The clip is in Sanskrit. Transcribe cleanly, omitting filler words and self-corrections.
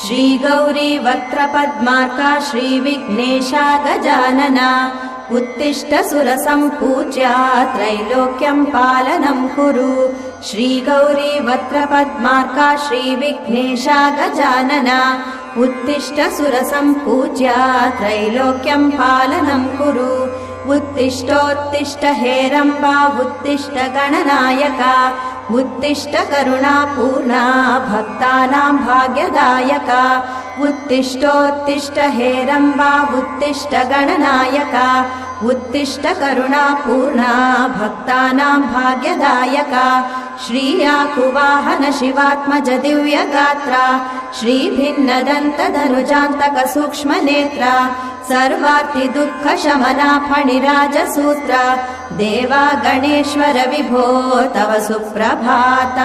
श्रीगौरी वक्त्रपद्मार्का श्रीविघ्नेशा गजानना उत्तिष्ठ सुरसम्पूज्या त्रैलोक्यं पालनं कुरु श्रीगौरी वक्त्रपद्मार्का श्रीविघ्नेशा गजानना उत्तिष्ठ सुरसम्पूज्या त्रैलोक्यं पालनं कुरु उत्तिष्ठोत्तिष्ठ हेरम्बा उत्तिष्ठ गणनायका उत्तिष्ठ करुणापूर्णा भक्तानां भाग्यदायका उत्तिष्ठोत्तिष्ठ हेरम्बा उत्तिष्ठ गणनायका उत्तिष्ठ करुणापूर्णा भक्तानां भाग्यदायका श्रीयाकुवाहन शिवात्मज दिव्यगात्रा श्रीभिन्नदन्तधनुजान्तक सूक्ष्मनेत्रा सर्वार्ति दुःख शमना फणिराजसूत्रा देवा गणेश्वर विभो तव सुप्रभातम्।